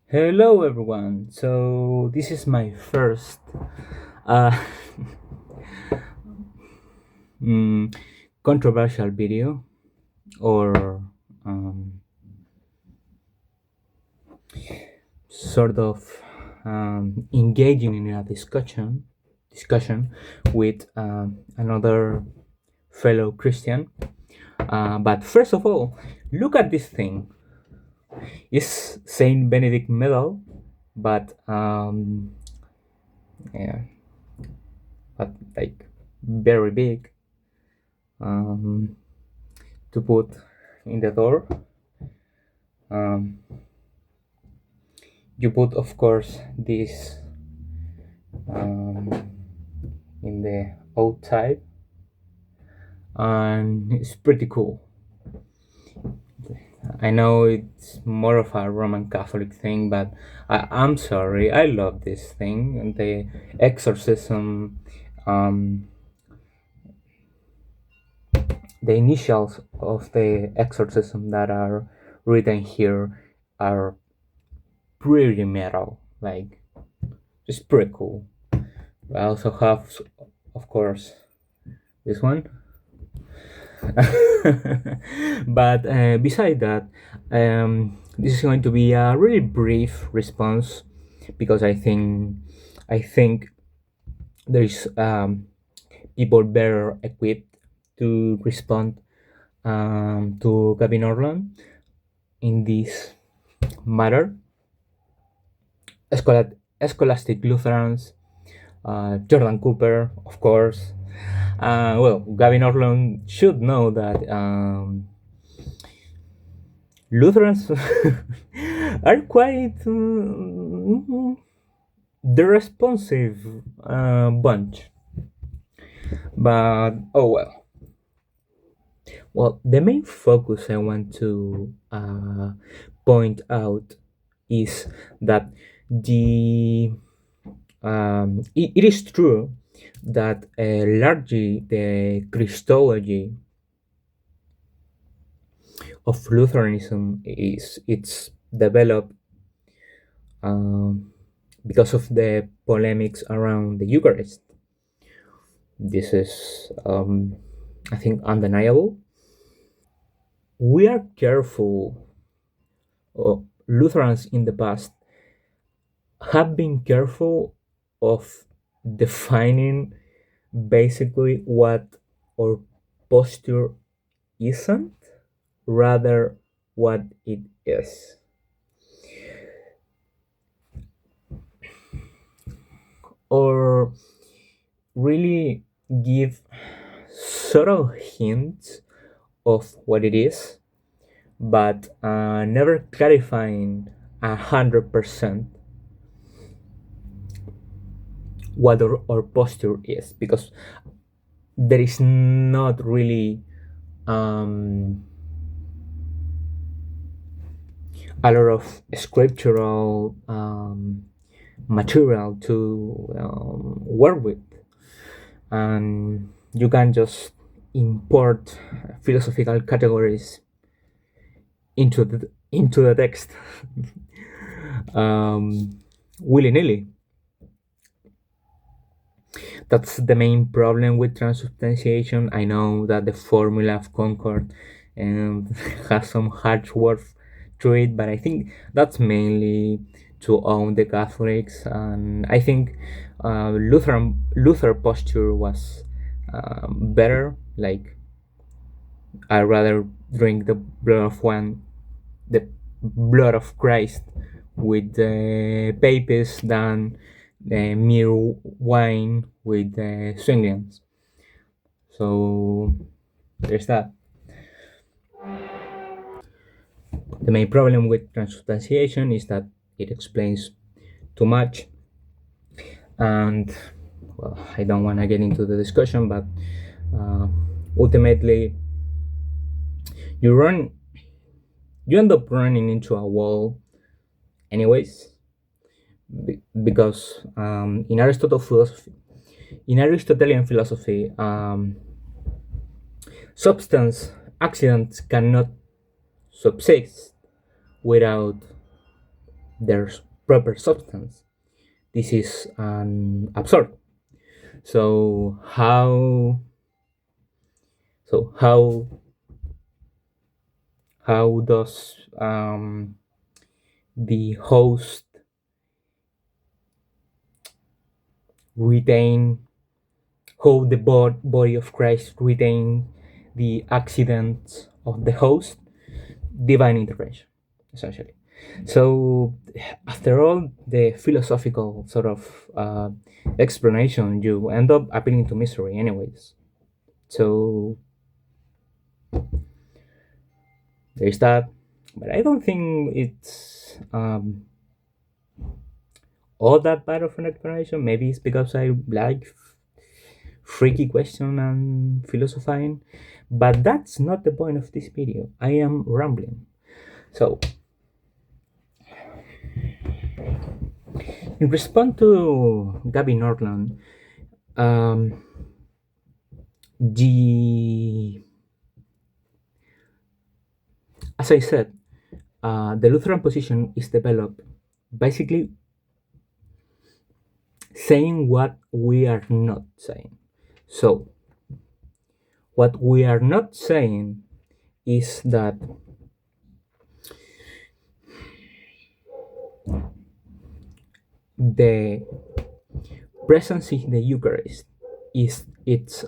Hello everyone. So this is my first uh, mm, controversial video or um, sort of engaging in a discussion with another fellow Christian. But first of all, look at this thing. It's Saint Benedict medal, but yeah, but like very big. Um, to put in the door. Um, you put, of course, this um, in the outside, and it's pretty cool. I know it's more of a Roman Catholic thing, but I'm sorry, I love this thing. And the exorcism, um, the initials of the exorcism that are written here are pretty metal. Like, it's pretty cool. I also have, of course, this one. But beside that, this is going to be a really brief response because I think there is people better equipped to respond to Gavin Ortlund in this matter. Scholastic Lutherans, Jordan Cooper, of course. Well, Gavin Ortlund should know that Lutherans are quite the responsive bunch. But oh well. Well, the main focus I want to point out is that it is true that largely the Cristology of Lutheranism it's developed um, because of the polemics around the Eucharist. This is, I think, undeniable. We are careful, Lutherans in the past have been careful of defining basically what our posture isn't, rather what it is. Or really give subtle hints of what it is, but never clarifying 100% what our posture is, because there is not really um, a lot of scriptural material to work with, and you can just import philosophical categories into the text willy nilly. That's the main problem with transubstantiation. I know that the formula of Concord and has some hard work to it, but I think that's mainly to own the Catholics. And I think Luther posture was better. Like, I rather drink the blood of Christ with the papists than the mere wine with the Swinglians. So there's that. The main problem with transubstantiation is that it explains too much, and well, I don't want to get into the discussion, but uh, ultimately, you run, you end up running into a wall, anyways, because in Aristotelian philosophy, substance accidents cannot subsist without there's proper substance. This is an absurd. So so how does the host retain, how the body of Christ retain the accidents of the host? Divine intervention, essentially. So, after all the philosophical sort of explanation, you end up appealing to mystery, anyways. So, there's that. But I don't think it's all that bad of an explanation. Maybe it's because I like freaky question and philosophizing. But that's not the point of this video. I am rambling. So, in response to Dr Ortlund, um, the as I said, the Lutheran position is developed basically saying what we are not saying. So, what we are not saying is that the presence in the Eucharist is its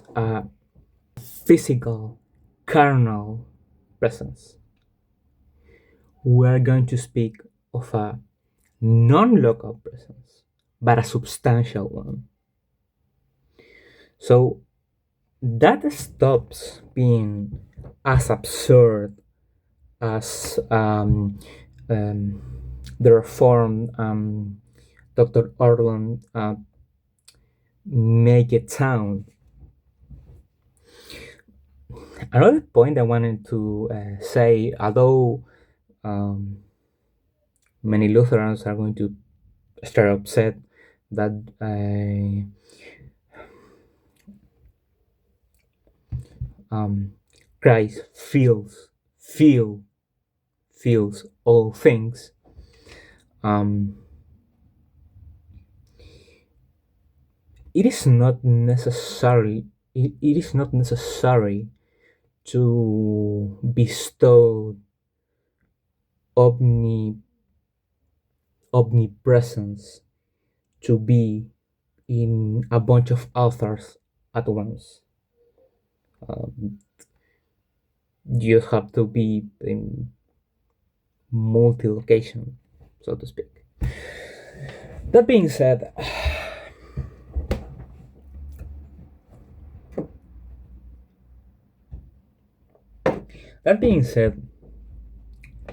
physical, carnal presence. We are going to speak of a non-local presence, but a substantial one. So that stops being as absurd as um, the Reformed Dr. Ortlund make it sound. Another point I wanted to say, although many Lutherans are going to start upset that Christ feels all things. It is not necessary to bestow omnipresence to be in a bunch of authors at once. You have to be in multi-location, so to speak. That being said,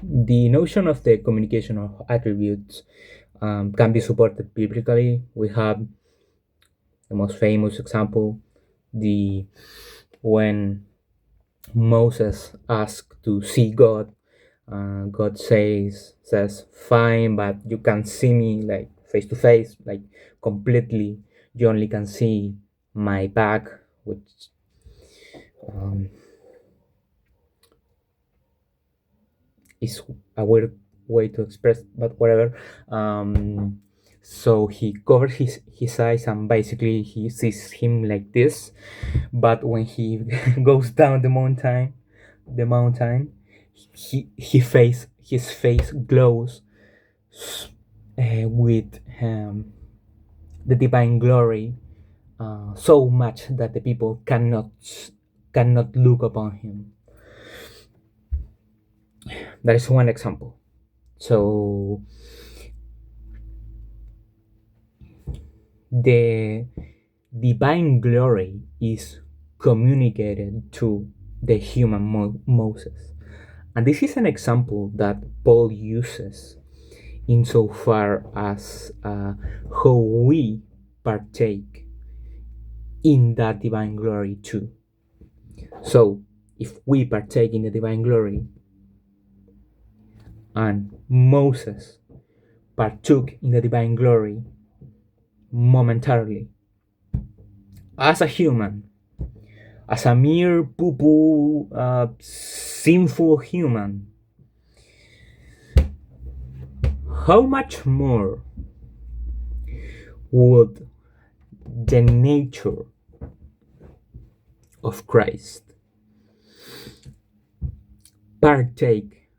the notion of the communication of attributes can be supported biblically. We have the most famous example, the when Moses asked to see God, God says, "Fine, but you can't see me like face to face, like completely. You only can see my back," which is a weird way to express, but whatever. So he covers his eyes and basically he sees him like this. But when he goes down the mountain, his face glows with the divine glory so much that the people cannot look upon him. That is one example. So the divine glory is communicated to the human Moses. And this is an example that Paul uses insofar as how we partake in that divine glory too. So, if we partake in the divine glory and Moses partook in the divine glory momentarily, as a human, as a mere poo-poo, sinful human, how much more would the nature of Christ partake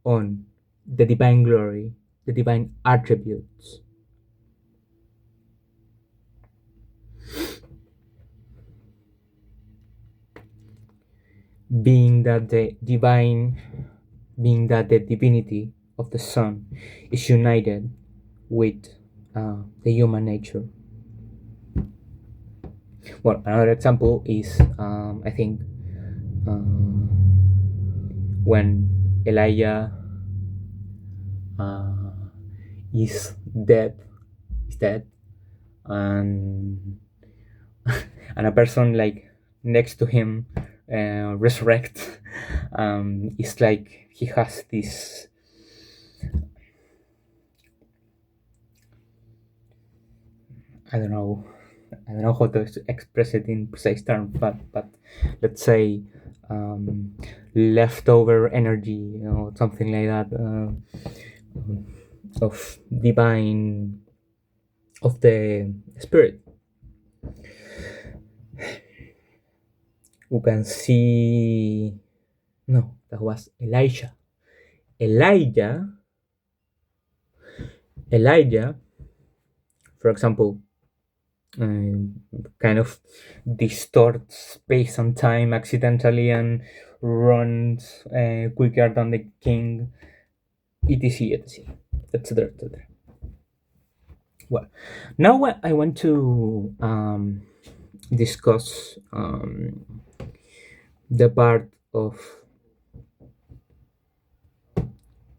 on the divine glory, the divine attributes? Being that the divine, being that the divinity of the Son is united with the human nature. Well, another example is, I think, when Elijah uh, is dead, is dead, and and a person like next to him resurrect. It's like he has this, I don't know, how to express it in precise terms, but let's say leftover energy, something like that, of divine, of the spirit. We can see, no, that was Elijah. Elijah, Elijah, for example, kind of distorts space and time accidentally and runs quicker than the king, etc., etc., etc., etc. Well, now I want to discuss the part of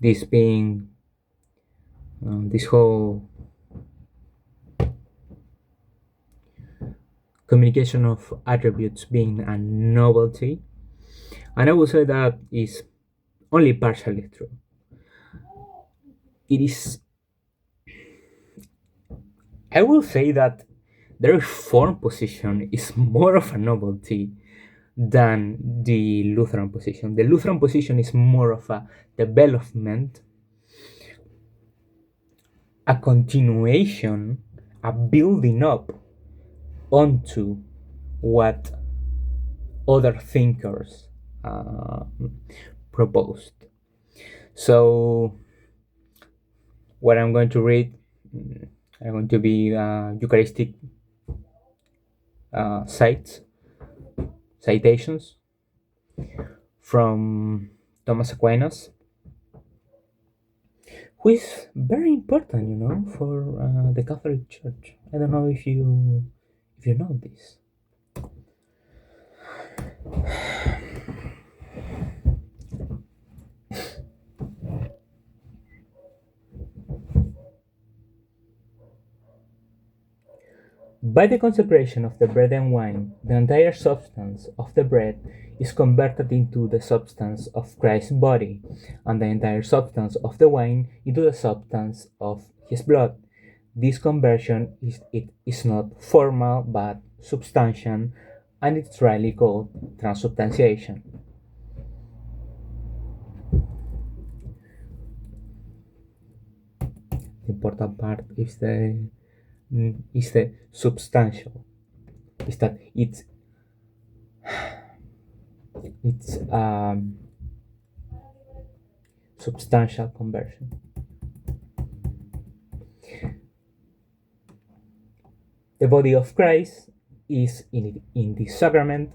this being this whole communication of attributes being a novelty, and I would say that is only partially true. It is, I will say that the Reformed position is more of a novelty than the Lutheran position. The Lutheran position is more of a development, a continuation, a building up onto what other thinkers proposed. So, what I'm going to read are going to be Eucharistic citations from Thomas Aquinas, who is very important, for the Catholic Church. I don't know if you know this. By the consecration of the bread and wine, the entire substance of the bread is converted into the substance of Christ's body, and the entire substance of the wine into the substance of his blood. This conversion is not formal but substantial, and it's rightly called transubstantiation. The important part is the substantial. Is that it's substantial conversion. The body of Christ is in this sacrament,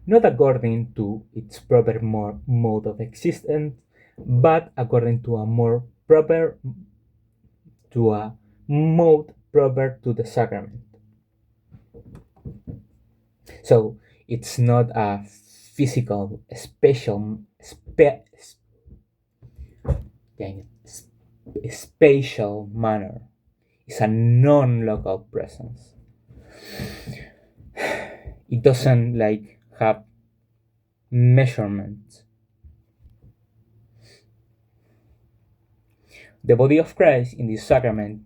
not according to its proper mode of existence, but according to a mode proper to the sacrament. So it's not a physical, spatial manner. It's a non-local presence. It doesn't have measurement. The body of Christ in this sacrament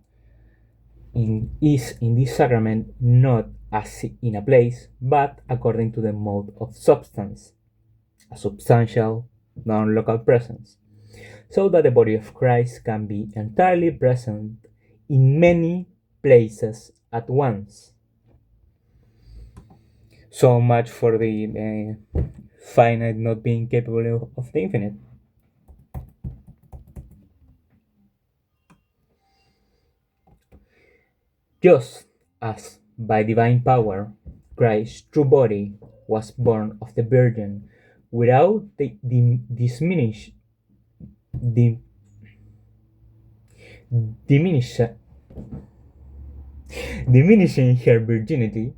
is in this sacrament not as in a place, but according to the mode of substance, a substantial non-local presence. so that the body of Christ can be entirely present in many places at once. So much for the finite not being capable of the infinite. Just as by divine power Christ's true body was born of the Virgin without dim, diminish, diminishing her virginity.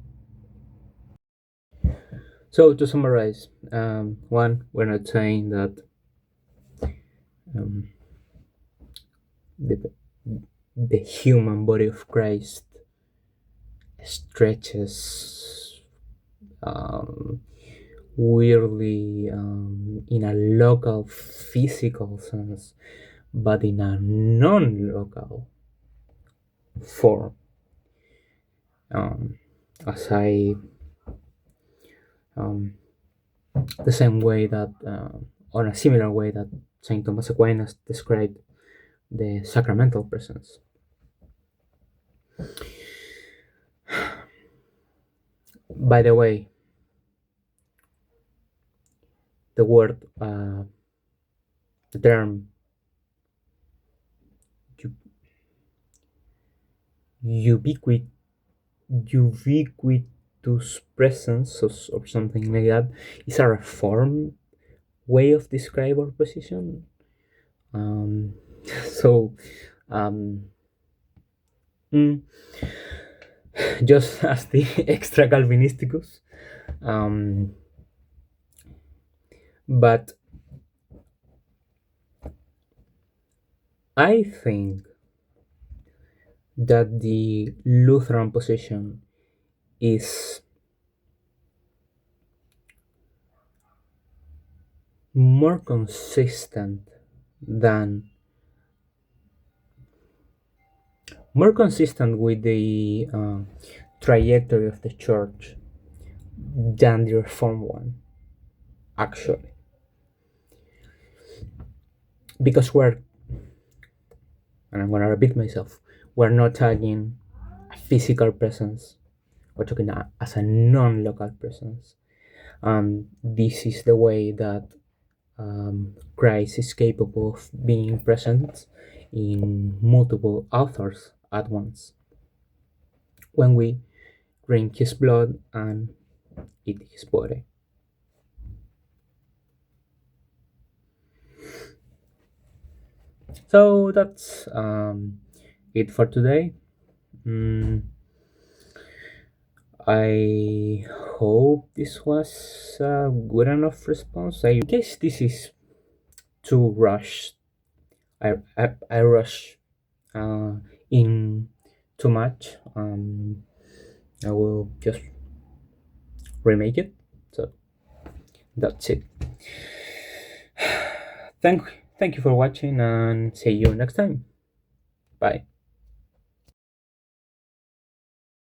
So to summarize, one, we're not saying that um, the, the human body of Christ stretches um, weirdly in a local physical sense, but in a non-local form. Um, as I um, the same way that, or a similar way that Saint Thomas Aquinas described the sacramental presence. By the way, the word, the term ubiquit, ubiquitous presence or something like that is a reform way of describe our position. Um, so, um, mm, just as the extra Calvinisticus, um, but I think that the Lutheran position is more consistent than more consistent with the trajectory of the church than the Reformed one, actually, because we're, and I'm gonna repeat myself, we're not tagging a physical presence, we're talking as a non-local presence. This is the way that Christ is capable of being present in multiple authors at once when we drink his blood and eat his body. So that's it for today. Mm, I hope this was a good enough response. I guess this is too rushed. I rush uh, in too much. I will just remake it. So that's it. Thank thank you for watching and see you next time. Bye.